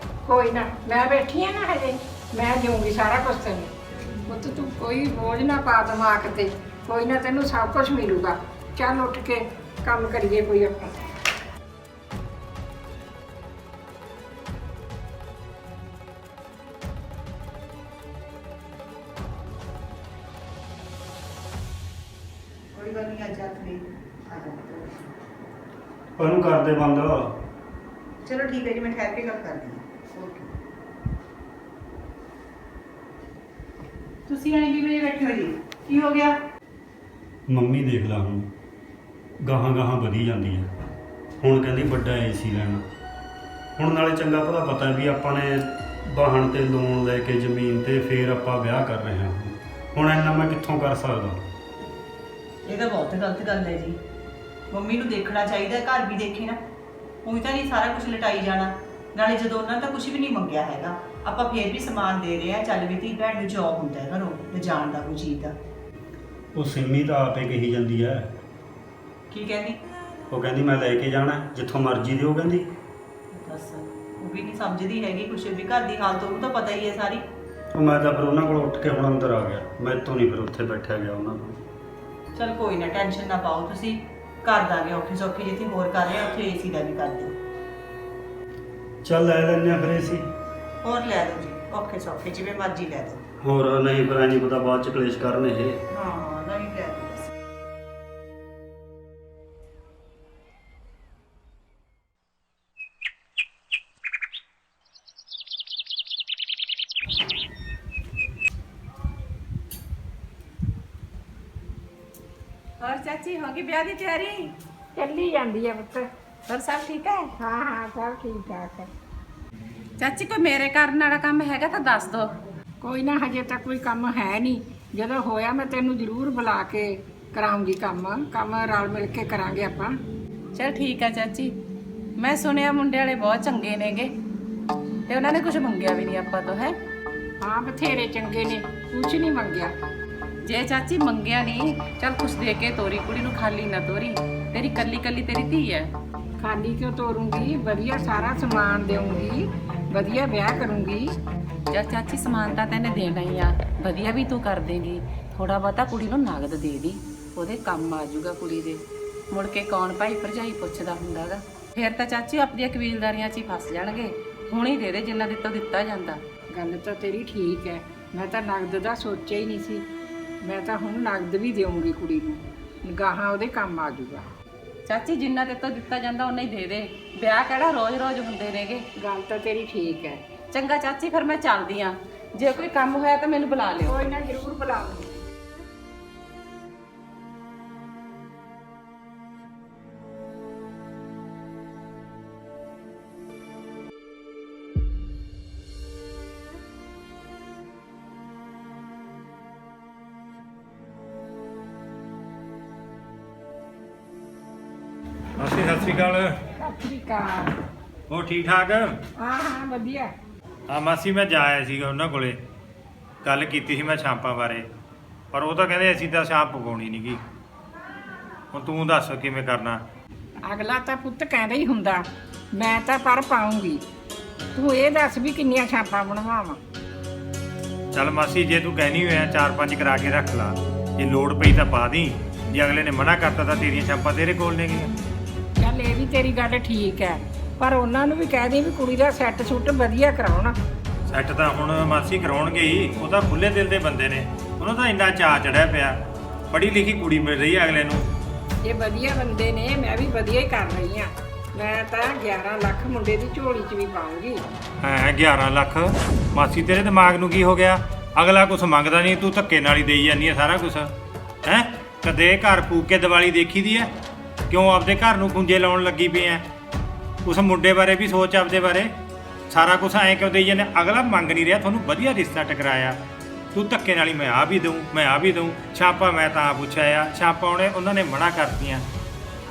ਕੋਈ ਨਾ, ਮੈਂ ਬੈਠੀ ਆ ਨਾ ਹਜੇ, ਮੈਂ ਦੇਵਾਂਗੀ ਸਾਰਾ ਕੁਝ ਤੈਨੂੰ। ਪੁੱਤ ਤੂੰ ਕੋਈ ਬੋਝ ਨਾ ਪਾ ਦਿਮਾਗ ਤੇ, ਕੋਈ ਨਾ ਤੈਨੂੰ ਸਭ ਕੁਝ ਮਿਲੂਗਾ। ਚੱਲ ਉੱਠ ਕੇ ਕੰਮ ਕਰੀਏ ਕੋਈ ਆਪਾਂ। ਕੋਈ ਗੱਲ ਨਹੀਂ, ਅੱਜ ਆਖਰੀ ਆ ਜਾਣਾ। ਉਹਨੂੰ ਕਰ ਦੇ ਬੰਦ। ਚਲੋ ਠੀਕ ਹੈ ਜੀ, ਮੈਂ ਠਹਿਰ ਕੇ ਗੱਲ ਕਰਦੀ ਹਾਂ। ਓਕੇ। ਤੁਸੀਂ ਐਂ ਕਿਵੇਂ ਬੈਠੇ ਹੋ ਜੀ? ਕੀ ਹੋ ਗਿਆ? ਮੰਮੀ ਦੇਖ ਲਾ, ਹੁਣ ਗਾਹਾਂ ਗਾਹਾਂ ਵਧੀ ਜਾਂਦੀ ਹੈ। ਹੁਣ ਕਹਿੰਦੀ ਵੱਡਾ AC ਲੈਣਾ। ਹੁਣ ਨਾਲੇ ਚੰਗਾ ਭਲਾ ਪਤਾ ਵੀ ਆਪਾਂ ਨੇ ਵਾਹਣ ਤੇ ਲੋਨ ਲੈ ਕੇ ਜ਼ਮੀਨ ਤੇ ਫੇਰ ਆਪਾਂ ਵਿਆਹ ਕਰ ਰਹੇ ਹਾਂ। ਹੁਣ ਇੰਨਾ ਮੈਂ ਕਿੱਥੋਂ ਕਰ ਸਕਦਾ? ਇਹ ਤਾਂ ਬਹੁਤ ਗਲਤ ਗੱਲ ਹੈ ਜੀ। ਮੰਮੀ ਨੂੰ ਦੇਖਣਾ ਚਾਹੀਦਾ, ਘਰ ਵੀ ਦੇਖੇ ਨਾ। ਉਹੀ ਤਾਂ ਨਹੀਂ ਸਾਰਾ ਕੁਝ ਲਟਾਈ ਜਾਣਾ। ਨਾਲੇ ਜਦੋਂ ਉਹਨਾਂ ਤਾਂ ਕੁਝ ਵੀ ਨਹੀਂ ਮੰਗਿਆ ਹੈਗਾ, ਆਪਾਂ ਫੇਰ ਵੀ ਸਮਾਨ ਦੇ ਰਹੇ ਆ। ਚੱਲ ਵੀ ਧੀ ਭੈਣ ਨੂੰ ਜੌਬ ਹੁੰਦਾ ਹੈ ਘਰੋਂ ਲਿਜਾਣ ਦਾ ਕੋਈ ਚੀਜ਼ ਦਾ। ਉਹ ਸਿੰਮੀ ਤਾਂ ਆਪੇ ਕਹੀ ਜਾਂਦੀ ਐ। ਕੀ ਕਹਿੰਦੀ? ਉਹ ਕਹਿੰਦੀ ਮੈਂ ਲੈ ਕੇ ਜਾਣਾ ਜਿੱਥੋਂ ਮਰਜ਼ੀ ਦਿਓ ਕਹਿੰਦੀ। ਬਸ ਉਹ ਵੀ ਨਹੀਂ ਸਮਝਦੀ ਹੈਗੀ ਕੁਛ ਵੀ। ਘਰ ਦੀ ਹਾਲਤ ਉਹਨੂੰ ਤਾਂ ਪਤਾ ਹੀ ਹੈ ਸਾਰੀ। ਉਹ ਮੈਂ ਤਾਂ ਫਿਰ ਉਹਨਾਂ ਕੋਲ ਉੱਠ ਕੇ ਹੁਣ ਅੰਦਰ ਆ ਗਿਆ। ਮੈਥੋਂ ਨਹੀਂ ਫਿਰ ਉੱਥੇ ਬੈਠਿਆ ਗਿਆ ਉਹਨਾਂ ਕੋਲ। ਚਲ ਕੋਈ ਨਾ, ਟੈਨਸ਼ਨ ਨਾ ਪਾਓ ਤੁਸੀਂ। ਕਰ ਦਾਂਗੇ ਔਖੀ ਸੌਖੀ, ਜਿੱਥੇ ਹੋਰ ਕਰ ਰਹੇ ਆ ਉੱਥੇ ਏਸੀ ਦਾ ਵੀ ਕਰ ਦਿਓ। ਚੱਲ ਲੈ ਲੈਂਦੇ ਆ ਫਿਰ ਏਸੀ। ਹੋਰ ਲੈ ਦਿਓ ਜੀ, ਔਖੇ ਸੌਖੇ ਜਿਵੇਂ ਮਰਜ਼ੀ ਲੈ ਦਿਓ। ਹੋਰ ਨਹੀਂ ਫਿਰ ਨਹੀਂ ਪਤਾ ਬਾਅਦ ਚ ਕਲੇਸ਼ ਕਰਨ ਇਹ। ਹਾਂ ਨਹੀਂ ਲੈ ਦਿਓ ਬਸ। और चाची होगी ब्याह की तैयारी? ਚੱਲੀ ਜਾਂਦੀ ਹੈ ਪੁੱਤ। और सब ठीक है? ਹਾਂ ਹਾਂ ਸਭ ਠੀਕ ਠਾਕ ਹੈ। चाची कोई मेरे करने वाला काम हैगा तो दस दो। ਕੋਈ ਨਾ, ਹਜੇ ਤੱਕ ਕੋਈ ਕੰਮ ਹੈ ਨਹੀਂ। ਜਦੋਂ ਹੋਇਆ ਮੈਂ ਤੈਨੂੰ ਜ਼ਰੂਰ ਬੁਲਾ ਕੇ ਕਰਾਉਂਗੀ ਕੰਮ ਰਲ ਮਿਲ ਕੇ ਕਰਾਂਗੇ ਆਪਾਂ। चल ठीक है चाची। मैं सुनिया मुंडे वाले बहुत चंगे नेगे ते उन्होंने कुछ मंगया भी नहीं आपा तो है। ਹਾਂ ਬਥੇਰੇ ਚੰਗੇ ਨੇ, ਕੁਛ ਨਹੀਂ ਮੰਗਿਆ। जे चाची मंगया नहीं चल कुछ दे के तोरी, कुड़ी नू खाली ना तोरी। तेरी कली कली तेरी धी है। ਖਾਲੀ ਕਿਉਂ ਤੋਰੂੰਗੀ? ਵਧੀਆ ਸਾਰਾ ਸਮਾਨ ਦੇਵਾਂਗੀ, ਵਧੀਆ ਵਿਆਹ ਕਰੂੰਗੀ। जब चाची समान तो तेने देना ही आ, वधिया भी तू कर देगी। थोड़ा बहुता कुड़ी नू नगद दे दी, ਉਹਦੇ ਕੰਮ ਆ ਜਾਊਗਾ ਕੁੜੀ ਦੇ। ਮੁੜ ਕੇ ਕੌਣ ਭਾਈ ਭਰਜਾਈ ਪੁੱਛਦਾ ਹੁੰਦਾਗਾ। ਫਿਰ ਤਾਂ ਚਾਚੀ ਆਪਣੀਆਂ ਕਬੀਲਦਾਰੀਆਂ 'ਚ ਹੀ ਫਸ ਜਾਣਗੇ। ਹੁਣ ਹੀ ਦੇ ਦੇ ਜਿੰਨਾ ਦਿੱਤੋਂ ਦਿੱਤਾ ਜਾਂਦਾ। ਗੱਲ ਤਾਂ ਤੇਰੀ ਠੀਕ ਹੈ, ਮੈਂ ਤਾਂ ਨਗਦ ਦਾ ਸੋਚਿਆ ਹੀ ਨਹੀਂ ਸੀ। ਮੈਂ ਤਾਂ ਹੁਣ ਨਗਦ ਵੀ ਦੇਵਾਂਗੀ ਕੁੜੀ ਨੂੰ, ਗਾਹਾਂ ਉਹਦੇ ਕੰਮ ਆ ਜਾਊਗਾ। ਚਾਚੀ ਜਿੰਨਾ ਦਿੱਤੋਂ ਦਿੱਤਾ ਜਾਂਦਾ ਉਹਨਾਂ ਹੀ ਦੇ ਦੇ। ਵਿਆਹ ਕਿਹੜਾ ਰੋਜ਼-ਰੋਜ਼ ਹੁੰਦੇ ਨੇਗੇ। ਗੱਲ ਤਾਂ ਤੇਰੀ ਠੀਕ ਹੈ। ਚੰਗਾ ਚਾਚੀ, ਫਿਰ ਮੈਂ ਚੱਲਦੀ ਆ। ਜੇ ਕੋਈ ਕੰਮ ਹੋਇਆ ਤਾਂ ਮੈਨੂੰ ਬੁਲਾ ਲਿਓ। ਕੋਈ ਨਾ, ਜ਼ਰੂਰ ਬੁਲਾਉਂਗੀ। ਮਾਸੀ ਸਤਿ ਸ਼੍ਰੀ ਅਕਾਲ। ਸਤਿ ਸ਼੍ਰੀ ਅਕਾਲ। ਹੋਰ ਠੀਕ ਠਾਕ? ਹਾਂ ਹਾਂ ਵਧੀਆ। ਹਾਂ ਮਾਸੀ, ਮੈਂ ਜਾ ਆਇਆ ਸੀਗਾ ਉਹਨਾਂ ਕੋਲੇ। ਗੱਲ ਕੀਤੀ ਸੀ ਮੈਂ ਛਾਂਪਾਂ ਬਾਰੇ, ਪਰ ਉਹ ਤਾਂ ਕਹਿੰਦੇ ਅਸੀਂ ਤਾਂ ਛਾਂਪ ਪਕਾਉਣੀ ਨਹੀਂ ਗੀ। ਹੁਣ ਤੂੰ ਦੱਸ ਕਿਵੇਂ ਕਰਨਾ? ਅਗਲਾ ਤਾਂ ਪੁੱਤ ਕਹਿੰਦਾ ਹੀ ਹੁੰਦਾ, ਮੈਂ ਤਾਂ ਪਰ ਪਾਉਂਗੀ। ਤੂੰ ਇਹ ਦੱਸ ਵੀ ਕਿੰਨੀਆਂ ਛਾਪਾਂ ਬਣਵਾਵਾਂ? ਚੱਲ ਮਾਸੀ, ਜੇ ਤੂੰ ਕਹਿਣੀ ਹੋਇਆ 4-5 ਕਰਾ ਕੇ ਰੱਖ ਲਾ। ਜੇ ਲੋੜ ਪਈ ਤਾਂ ਪਾ ਦੀ। ਜੇ ਅਗਲੇ ਨੇ ਮਨਾ ਕਰਤਾ ਤਾਂ ਤੇਰੀਆਂ ਛਾਪਾਂ ਤੇਰੇ ਕੋਲ ਨੇਗੀਆਂ। ਚੱਲ ਇਹ ਵੀ ਤੇਰੀ ਗੱਲ ਠੀਕ ਹੈ, ਪਰ ਉਹਨਾਂ ਨੂੰ ਵੀ ਕਹਿ ਦੇ ਵੀ ਕੁੜੀ ਦਾ ਸੈੱਟ ਸੁੱਟ ਵਧੀਆ ਕਰਾਉਣਾ। ਸੈੱਟ ਤਾਂ ਹੁਣ ਮਾਸੀ ਕਰਾਉਣਗੇ ਹੀ। ਉਹ ਤਾਂ ਖੁੱਲੇ ਦਿਲ ਦੇ ਬੰਦੇ ਨੇ, ਉਹਨਾਂ ਦਾ ਇੰਨਾ ਚਾਅ ਚੜਿਆ ਪਿਆ। ਪੜ੍ਹੀ ਲਿਖੀ ਕੁੜੀ ਮਿਲ ਰਹੀ ਹੈ ਅਗਲੇ ਨੂੰ। ਇਹ ਵਧੀਆ ਬੰਦੇ ਨੇ, ਮੈਂ ਵੀ ਵਧੀਆ ਹੀ ਕਰ ਰਹੀ ਹਾਂ। ਮੈਂ ਤਾਂ 11 ਲੱਖ ਮੁੰਡੇ ਦੀ ਝੋਲੀ 'ਚ ਵੀ ਪਾਉਂਗੀ। ਹੈ 11 ਲੱਖ? ਮਾਸੀ ਤੇਰੇ ਦਿਮਾਗ ਨੂੰ ਕੀ ਹੋ ਗਿਆ? ਅਗਲਾ ਕੁਛ ਮੰਗਦਾ ਨਹੀਂ, ਤੂੰ ਧੱਕੇ ਨਾਲ ਹੀ ਦੇਈ ਜਾਂਦੀ ਹੈ ਸਾਰਾ ਕੁਛ। ਹੈ ਕਦੇ ਘਰ ਫੂਕ ਕੇ ਦੀਵਾਲੀ ਦੇਖੀ ਦੀ ਹੈ? ਕਿਉਂ ਆਪਦੇ ਘਰ ਨੂੰ ਖੁੰਝੇ ਲਾਉਣ ਲੱਗੀ ਪਈ ਐ? ਉਸ ਮੁੰਡੇ ਬਾਰੇ ਵੀ ਸੋਚ, ਆਪਦੇ ਬਾਰੇ। ਸਾਰਾ ਕੁਛ ਐਂ ਕਿਉਂ ਦੇਈ ਜਾਂਦੇ? ਅਗਲਾ ਮੰਗ ਨਹੀਂ ਰਿਹਾ, ਤੁਹਾਨੂੰ ਵਧੀਆ ਰਿਸ਼ਤਾ ਟਕਰਾਇਆ। ਤੂੰ ਧੱਕੇ ਨਾਲ ਹੀ ਮੈਂ ਆ ਵੀ ਦਊਂ, ਮੈਂ ਆ ਵੀ ਦਊਂ। ਛਾਪਾ ਮੈਂ ਤਾਂ ਪੁੱਛਿਆ ਆ, ਛਾਪਾ ਉਹਨਾਂ ਨੇ ਮਨਾ ਕਰਤੀਆਂ।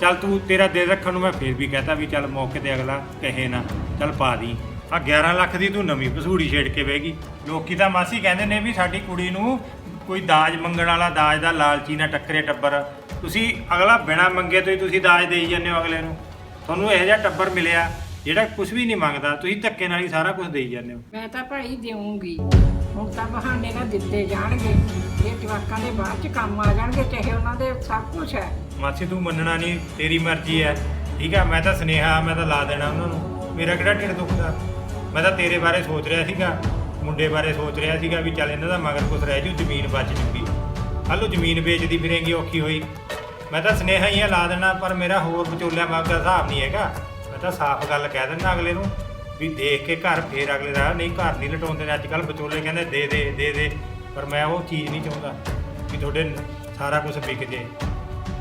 ਚੱਲ ਤੂੰ ਤੇਰਾ ਦਿਲ ਰੱਖਣ ਨੂੰ ਮੈਂ ਫੇਰ ਵੀ ਕਹਤਾ ਵੀ ਚੱਲ ਮੌਕੇ ਤੇ ਅਗਲਾ ਕਹੇ ਨਾ, ਚੱਲ ਪਾ ਦੀ। ਆ 11 ਲੱਖ ਦੀ ਤੂੰ ਨਵੀਂ ਭਸੂੜੀ ਛੇੜ ਕੇ ਬਹਿ ਗਈ। ਲੋਕੀ ਤਾਂ ਮਾਸੀ ਕਹਿੰਦੇ ਨੇ ਵੀ ਸਾਡੀ ਕੁੜੀ ਨੂੰ ਕੋਈ ਦਾਜ ਮੰਗਣ ਵਾਲਾ, ਦਾਜ ਦਾ ਲਾਲਚੀ ਨਾ ਟੱਕਰੇ ਟੱਬਰ। ਤੁਸੀਂ ਅਗਲਾ ਬਿਨਾਂ ਮੰਗੇ ਤੋਂ ਹੀ ਤੁਸੀਂ ਦਾਜ ਦੇਈ ਜਾਂਦੇ ਹੋ ਅਗਲੇ ਨੂੰ। ਤੁਹਾਨੂੰ ਇਹੋ ਜਿਹਾ ਟੱਬਰ ਮਿਲਿਆ ਜਿਹੜਾ ਕੁਝ ਵੀ ਨਹੀਂ ਮੰਗਦਾ, ਤੁਸੀਂ ਧੱਕੇ ਨਾਲ ਹੀ ਸਾਰਾ ਕੁਝ ਦੇਈ ਜਾਂਦੇ ਹੋ। ਮੈਂ ਤਾਂ ਭਾਈ ਦੇਵਾਂਗੀ। ਹੁਣ ਤਾਂ ਬਹਾਨੇ ਨਾਲ ਦਿੱਤੇ ਜਾਣਗੇ, ਇਹ ਜਵਾਕਾਂ ਦੇ ਬਾਅਦ 'ਚ ਕੰਮ ਆ ਜਾਣਗੇ, ਚਾਹੇ ਉਹਨਾਂ ਦੇ ਸਭ ਕੁਝ ਹੈ। ਮਾਸੀ ਤੂੰ ਮੰਨਣਾ ਨਹੀਂ, ਤੇਰੀ ਮਰਜ਼ੀ ਹੈ। ਠੀਕ ਹੈ, ਮੈਂ ਤਾਂ ਸੁਨੇਹਾ ਮੈਂ ਤਾਂ ਲਾ ਦੇਣਾ ਉਹਨਾਂ ਨੂੰ। ਮੇਰਾ ਕਿਹੜਾ ਢਿੱਡ ਦੁਖਦਾ? ਮੈਂ ਤਾਂ ਤੇਰੇ ਬਾਰੇ ਸੋਚ ਰਿਹਾ ਸੀਗਾ, ਮੁੰਡੇ ਬਾਰੇ ਸੋਚ ਰਿਹਾ ਸੀਗਾ ਵੀ ਚੱਲ ਇਹਨਾਂ ਦਾ ਮਗਰ ਕੁਛ ਰਹਿ ਜੂ, ਜ਼ਮੀਨ ਬਚ ਜੂਗੀ। ਕੱਲ੍ਹ ਜ਼ਮੀਨ ਵੇਚਦੀ ਫਿਰੇਂਗੀ ਔਖੀ ਹੋਈ। ਮੈਂ ਤਾਂ ਸੁਨੇਹਾ ਹੀ ਲਾ ਦੇਣਾ, ਪਰ ਮੇਰਾ ਹੋਰ ਵਿਚੋਲਿਆਂ ਵਾਂਗ ਦਾ ਹਿਸਾਬ ਨਹੀਂ ਹੈਗਾ। ਮੈਂ ਤਾਂ ਸਾਫ਼ ਗੱਲ ਕਹਿ ਦਿੰਦਾ ਅਗਲੇ ਨੂੰ ਵੀ ਦੇਖ ਕੇ ਘਰ ਫੇਰ ਅਗਲੇ ਦਾ। ਨਹੀਂ ਘਰ ਨਹੀਂ ਲਟਾਉਂਦੇ ਨੇ ਅੱਜ ਕੱਲ੍ਹ ਵਿਚੋਲੇ, ਕਹਿੰਦੇ ਦੇ ਦੇ ਦੇ ਦੇ। ਪਰ ਮੈਂ ਉਹ ਚੀਜ਼ ਨਹੀਂ ਚਾਹੁੰਦਾ ਵੀ ਤੁਹਾਡੇ ਸਾਰਾ ਕੁਝ ਵਿਕ ਜੇ।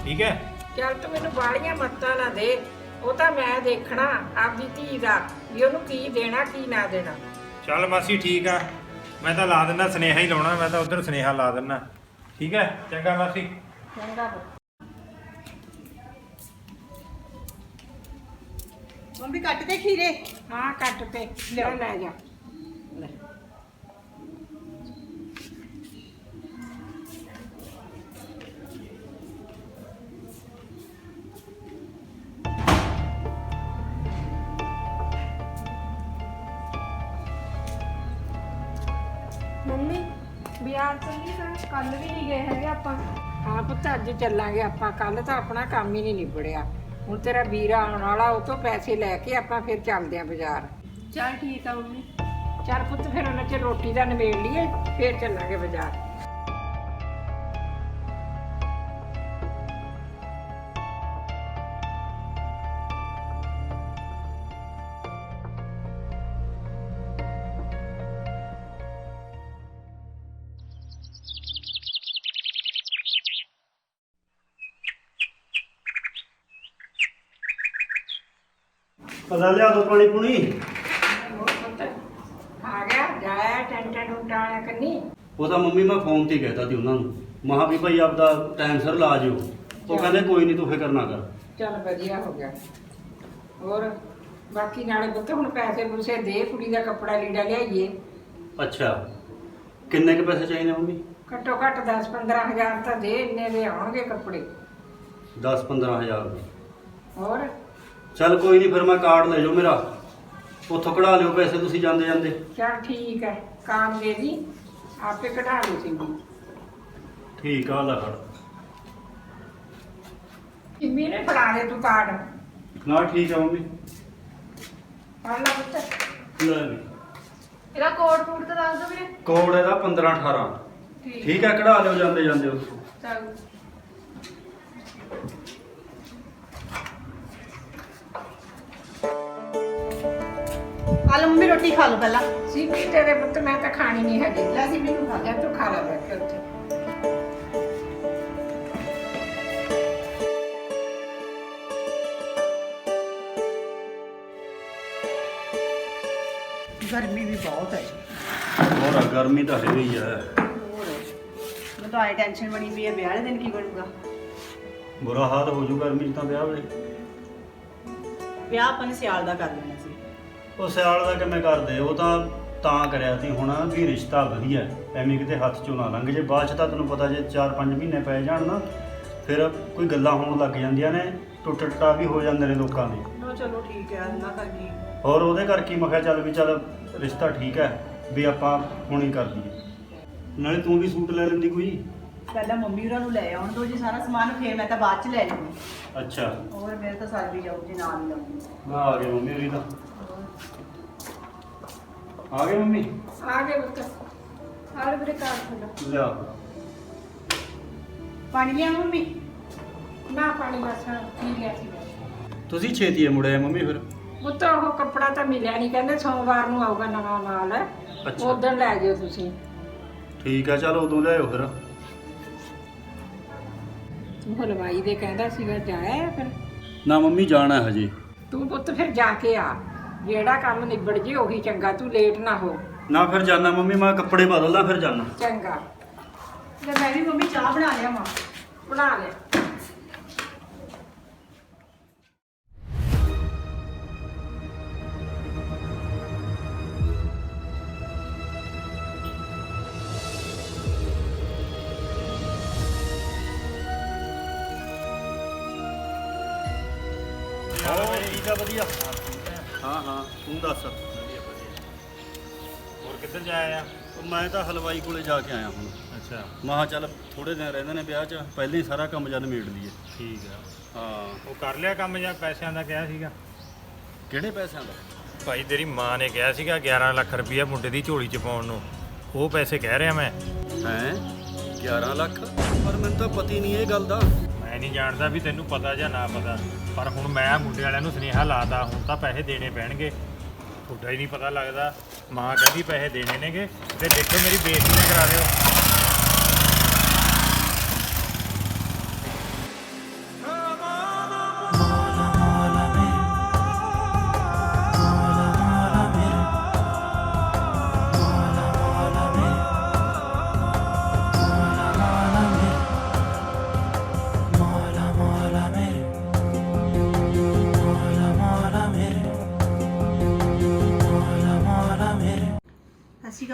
ਠੀਕ ਹੈ? ਚੱਲ ਤੂੰ ਮੈਨੂੰ ਬਾਹਲੀਆਂ ਮੱਤਾਂ ਨਾ ਦੇ, ਉਹ ਤਾਂ ਮੈਂ ਦੇਖਣਾ ਆਪਦੀ ਧੀ ਦਾ ਵੀ ਉਹਨੂੰ ਕੀ ਦੇਣਾ ਕੀ ਨਾ ਦੇਣਾ। ਚੱਲ ਮਾਸੀ ਠੀਕ ਆ, ਮੈਂ ਤਾਂ ਲਾ ਦਿੰਦਾ ਸੁਨੇਹਾ ਹੀ ਲਾਉਣਾ, ਮੈਂ ਤਾਂ ਉਧਰ ਸੁਨੇਹਾ ਲਾ ਦਿੰਦਾ। ਠੀਕ ਹੈ, ਚੰਗਾ ਮਾਸੀ। ਚੰਗਾ ਪੁੱਤ। ਮੰਮੀ ਕੱਟ ਦੇ ਖੀਰੇ। ਹਾਂ ਕੱਟ ਤੇ ਲੈ ਜਾ ਲੈ। ਮੰਮੀ ਬਾਜ਼ਾਰ ਚੱਲੀ ਤਾਂ ਕੱਲ ਵੀ ਨਹੀਂ ਗਏ ਹੈਗੇ ਆਪਾਂ। ਹਾਂ ਪੁੱਤ ਅੱਜ ਚੱਲਾਂਗੇ ਆਪਾਂ, ਕੱਲ ਤਾਂ ਆਪਣਾ ਕੰਮ ਹੀ ਨਹੀਂ ਨਿਬੜਿਆ। ਹੁਣ ਤੇਰਾ ਵੀਰਾ ਆਉਣ ਵਾਲਾ, ਉਹ ਤੋਂ ਪੈਸੇ ਲੈ ਕੇ ਆਪਾਂ ਫਿਰ ਚੱਲਦੇ ਆਂ ਬਾਜ਼ਾਰ। ਚਲ ਠੀਕ ਆ ਮੰਮੀ। ਚੱਲ ਪੁੱਤ ਫਿਰ ਉਹਨਾਂ 'ਚ ਰੋਟੀ ਦਾ ਨਿਬੇੜ ਲਈਏ, ਫਿਰ ਚੱਲਾਂਗੇ ਬਾਜ਼ਾਰ। ਪਤਾ ਲਿਆ ਦੋ ਪਾਣੀ ਪੁਣੀ। ਹੋਰ ਪੁੱਤ ਆ ਗਿਆ ਜਾਇਆ ਟੈਂਟਾਂ ਟੁੰਟਾਂ ਵਾਲਿਆਂ ਕੰਨੀ। ਉਹ ਤਾਂ ਮੰਮੀ ਮੈਂ ਫੋਨ ਤੇ ਕਹਿਤਾ ਸੀ ਉਹਨਾਂ ਨੂੰ, ਮਹਾ ਵੀ ਭਾਈ ਆਪਦਾ ਟਾਈਮ ਸਿਰ ਲਾ ਜਿਓ। ਉਹ ਕਹਿੰਦੇ ਕੋਈ ਨਹੀਂ ਤੂੰ ਫਿਕਰ ਨਾ ਕਰ। ਚੱਲ ਵਧੀਆ ਹੋ ਗਿਆ। ਹੋਰ ਬਾਕੀ ਨਾਲੇ ਪੁੱਤ ਹੁਣ ਪੈਸੇ ਪੂਸੇ ਦੇ, ਕੁੜੀ ਦਾ ਕੱਪੜਾ ਲੀੜਾ ਲਿਆਈਏ। ਅੱਛਾ, ਕਿੰਨੇ ਕੁ ਪੈਸੇ ਚਾਹੀਦੇ ਮੰਮੀ? ਘੱਟੋ ਘੱਟ 10-15 ਹਜ਼ਾਰ ਤਾਂ ਦੇ, ਇੰਨੇ ਦੇ ਆਉਣਗੇ ਕੱਪੜੇ। 10-15 ਹਜ਼ਾਰ ਰੁਪਏ। ਹੋਰ ਚੱਲ ਕੋਈ ਨਹੀਂ, ਫਿਰ ਮੈਂ ਕਾਰਡ ਲੈ ਜਾਓ ਮੇਰਾ, ਉੱਥੋਂ ਕਢਾ ਲਿਓ ਪੈਸੇ ਤੁਸੀਂ ਜਾਂਦੇ ਜਾਂਦੇ। ਚੱਲ ਠੀਕ ਹੈ, ਕਾਰਡ ਦੇ ਦੀ, ਆਪੇ ਕਢਾ ਲਈ ਸੀ। ਠੀਕ ਆ, ਲੈ ਫੜ। ਸਿੰਮੀ ਨੇ ਫੜਾ ਦੇ ਤੂੰ ਕਾਰਡ। ਨਾ ਠੀਕ ਆ ਮੰਮੀ, ਫੜ ਲੈ ਪੁੱਤ। ਲੈ ਵੀ। ਇਹਦਾ ਕੋਡ ਕੋਡ ਤਾਂ ਦੱਸ ਦਿਓ ਵੀਰੇ। ਕੋਡ ਇਹਦਾ 15-18। ਠੀਕ ਹੈ, ਕਢਾ ਲਿਓ ਜਾਂਦੇ ਜਾਂਦੇ ਉੱਥੋਂ। ਚਲ ਆ ਲਓ ਮੰਮੀ ਰੋਟੀ ਖਾ ਲਓ ਪਹਿਲਾਂ। ਸਿੰਮੀ ਤੇਰੇ ਪੁੱਤ ਮੈਂ ਤਾਂ ਖਾਣੀ ਨਹੀਂ ਹੈਗੀ। ਲੈ ਸਿੰਮੀ ਨੂੰ ਖਾ ਜਾ ਤੂੰ ਖਾ ਲੈ ਬੈਠ ਕੇ ਉੱਥੇ। ਗਰਮੀ ਵੀ ਬਹੁਤ ਹੈ। ਹੋਰ ਆ, ਗਰਮੀ ਤਾਂ ਹੈ ਹੀ ਆ। ਮੈਨੂੰ ਤਾਂ ਆਏ ਟੈਨਸ਼ਨ ਬਣੀ ਵੀ ਹੈ, ਵਿਆਹ ਵਾਲੇ ਦਿਨ ਕੀ ਬਣੂਗਾ। ਬੁਰਾ ਹਾਲ ਹੋ ਜੂ ਗਰਮੀ 'ਚ ਤਾਂ ਵਿਆਹ ਵੇਲੇ। ਵਿਆਹ ਆਪਾਂ ਨੇ ਸਿਆਲ ਦਾ ਕਰ ਲੈਣਾ ਸੀ। ਉਹ ਸਿਆਲ ਦਾ ਕਿਵੇਂ ਕਰਦੇ, ਉਹ ਤਾਂ ਕਰਿਆ ਸੀ ਹੁਣ ਵੀ ਰਿਸ਼ਤਾ ਵਧੀਆ ਹੈ। ਐਵੇਂ ਕਿਤੇ ਹੱਥ ਚੋਂ ਨਾ ਲੰਘ ਜੇ, ਬਾਅਦ 'ਚ ਤਾਂ ਤੈਨੂੰ ਪਤਾ ਜੇ 4-5 ਮਹੀਨੇ ਪੈ ਜਾਣ ਨਾ, ਫਿਰ ਕੋਈ ਗੱਲਾਂ ਹੋਣ ਲੱਗ ਜਾਂਦੀਆਂ ਨੇ, ਟੁੱਟ ਟਟਾ ਵੀ ਹੋ ਜਾਂਦੇ ਨੇ ਲੋਕਾਂ ਦੇ। ਨਾ ਚਲੋ ਠੀਕ ਹੈ, ਨਾ ਕਰਨੀ। ਹੋਰ ਉਹਦੇ ਕਰਕੇ ਮੈਂ ਕਿਹਾ ਚੱਲ ਵੀ ਚੱਲ ਰਿਸ਼ਤਾ ਠੀਕ ਹੈ ਵੀ ਆਪਾਂ ਹੁਣ ਹੀ ਕਰ ਦਈਏ। ਨਾਲੇ ਤੂੰ ਵੀ ਸੂਟ ਲੈ ਲੈਂਦੀ ਕੋਈ। ਪਹਿਲਾਂ ਮੰਮੀ ਹੋਰਾਂ ਨੂੰ ਲੈ ਆਉਣ ਦੋ ਜੀ ਸਾਰਾ ਸਮਾਨ, ਫਿਰ ਮੈਂ ਤਾਂ ਬਾਅਦ ਚ ਲੈ ਲੂੰਗੀ। ਅੱਛਾ, ਹੋਰ ਮੇਰੇ ਤਾਂ ਸਰ ਵੀ ਜਾਊ ਜੀ, ਨਾਲ ਹੀ ਲਾਉਂਗੀ। ਮੈਂ ਆ ਗਈ ਮੰਮੀ ਹੋਰੀ ਤਾਂ। ਆ ਗਏ ਮੰਮੀ? ਆ ਗਏ ਪੁੱਤ। ਹਾਲ ਵੀਰੇ ਕਾਰਡ ਖੋਲੋ। ਲਿਆ। ਪਾਣੀ ਲਿਆ ਮੰਮੀ? ਨਾ ਪਾਣੀ ਬਸ ਪੀ ਗਿਆ ਸੀ। ਤੁਸੀਂ ਛੇਤੀ ਮੁੜਿਆ ਮੰਮੀ ਫਿਰ? ਪੁੱਤ ਉਹ ਕੱਪੜਾ ਤਾਂ ਮਿਲਿਆ ਨਹੀਂ, ਕਹਿੰਦੇ ਸੋਮਵਾਰ ਨੂੰ ਆਊਗਾ ਨਵਾਂ ਮਾਲ। ਅੱਛਾ। ਉਦੋਂ ਲੈ ਜਿਓ ਤੁਸੀਂ। ਠੀਕ ਆ, ਚਲ ਉਦੋਂ ਲਿਆਇਓ ਫਿਰ। ਤੂੰ ਹਲਵਾਈ ਦੇ ਕਹਿੰਦਾ ਸੀਗਾ, ਜਾਇਆ ਫਿਰ? ਨਾ ਮੰਮੀ ਜਾਣਾ ਹਜੇ। ਤੂੰ ਪੁੱਤ ਫਿਰ ਜਾ ਕੇ ਆ, ਜਿਹੜਾ ਕੰਮ ਨਿਬੜ ਜੇ ਉਹੀ ਚੰਗਾ, ਤੂੰ ਲੇਟ ਨਾ ਹੋ। ਨਾ ਫਿਰ ਜਾਣਾ ਮੰਮੀ, ਮੈਂ ਕੱਪੜੇ ਬਦਲਦਾ ਫਿਰ ਜਾਣਾ। ਚੰਗਾ, ਲੈ ਮੈਂ ਵੀ ਮੰਮੀ ਚਾਹ ਬਣਾ ਲਿਆ ਮਾਂ। ਬਣਾ ਲੈ। ਹੋਰ ਠੀਕ ਆ, ਵਧੀਆ। ਹਾਂ ਹਾਂ, ਤੂੰ ਦੱਸ। ਹੋਰ ਕਿੱਧਰ ਜਾਇਆ? ਮੈਂ ਤਾਂ ਹਲਵਾਈ ਕੋਲੇ ਜਾ ਕੇ ਆਇਆ ਹੁਣ। ਅੱਛਾ, ਮੈਂ ਕਿਹਾ ਚੱਲ ਥੋੜੇ ਦਿਨ ਰਹਿੰਦੇ ਨੇ ਵਿਆਹ 'ਚ, ਪਹਿਲਾਂ ਹੀ ਸਾਰਾ ਕੰਮ ਜਦ ਨਿਬੇੜ ਲਈਏ। ਠੀਕ ਆ। ਹਾਂ। ਉਹ ਕਰ ਲਿਆ ਕੰਮ ਜਾਂ ਪੈਸਿਆਂ ਦਾ ਕਿਹਾ ਸੀਗਾ? ਕਿਹੜੇ ਪੈਸਿਆਂ ਦਾ? ਭਾਈ ਤੇਰੀ ਮਾਂ ਨੇ ਕਿਹਾ ਸੀਗਾ 11 ਲੱਖ ਰੁਪਈਆ ਮੁੰਡੇ ਦੀ ਝੋਲੀ 'ਚ ਪਾਉਣ ਨੂੰ, ਉਹ ਪੈਸੇ ਕਹਿ ਰਿਹਾ ਮੈਂ। ਹੈਂ 11 ਲੱਖ? ਪਰ ਮੈਨੂੰ ਤਾਂ ਪਤਾ ਹੀ ਨਹੀਂ ਇਹ ਗੱਲ ਦਾ। ਮੈਂ ਨਹੀਂ ਜਾਣਦਾ ਵੀ ਤੈਨੂੰ ਪਤਾ ਜਾਂ ਨਾ ਪਤਾ, ਪਰ ਹੁਣ ਮੈਂ ਮੁੰਡੇ ਵਾਲਿਆਂ ਨੂੰ ਸੁਨੇਹਾ ਲਾਤਾ, ਹੁਣ ਤਾਂ ਪੈਸੇ ਦੇਣੇ ਪੈਣਗੇ। ਤੁਹਾਡਾ ਹੀ ਨਹੀਂ ਪਤਾ ਲੱਗਦਾ, ਮਾਂ ਕਹਿੰਦੀ ਪੈਸੇ ਦੇਣੇ ਨੇਗੇ, ਤੇ ਦੇਖੋ ਮੇਰੀ ਬੇਇੱਜ਼ਤੀ ਨਾ ਕਰਾ ਦਿਓ।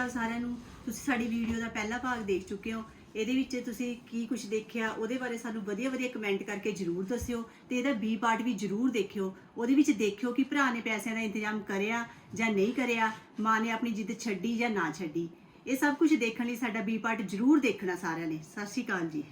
ਅਕਾਲ ਸਾਰਿਆਂ ਨੂੰ। ਤੁਸੀਂ ਸਾਡੀ ਵੀਡੀਓ ਦਾ ਪਹਿਲਾ ਭਾਗ ਦੇਖ ਚੁੱਕੇ ਹੋ। ਇਹਦੇ ਵਿੱਚ ਤੁਸੀਂ ਕੀ ਕੁਝ ਦੇਖਿਆ ਉਹਦੇ ਬਾਰੇ ਸਾਨੂੰ ਵਧੀਆ ਕਮੈਂਟ ਕਰਕੇ ਜਰੂਰ ਦੱਸਿਓ ਤੇ ਇਹਦਾ ਬੀ ਪਾਰਟ ਵੀ ਜਰੂਰ ਦੇਖਿਓ। ਉਹਦੇ ਵਿੱਚ ਦੇਖਿਓ ਕਿ ਭਰਾ ਨੇ ਪੈਸਿਆਂ ਦਾ ਇੰਤਜ਼ਾਮ ਕਰਿਆ ਜਾਂ ਨਹੀਂ ਕਰਿਆ, ਮਾਂ ਨੇ ਆਪਣੀ ਜਿੱਦ ਛੱਡੀ ਜਾਂ ਨਾ ਛੱਡੀ। ਇਹ ਸਭ ਕੁਝ ਦੇਖਣ ਲਈ ਸਾਡਾ ਬੀ ਪਾਰਟ ਜਰੂਰ ਦੇਖਣਾ ਸਾਰਿਆਂ ਨੇ। ਸਤਿ ਸ਼੍ਰੀ ਅਕਾਲ ਜੀ।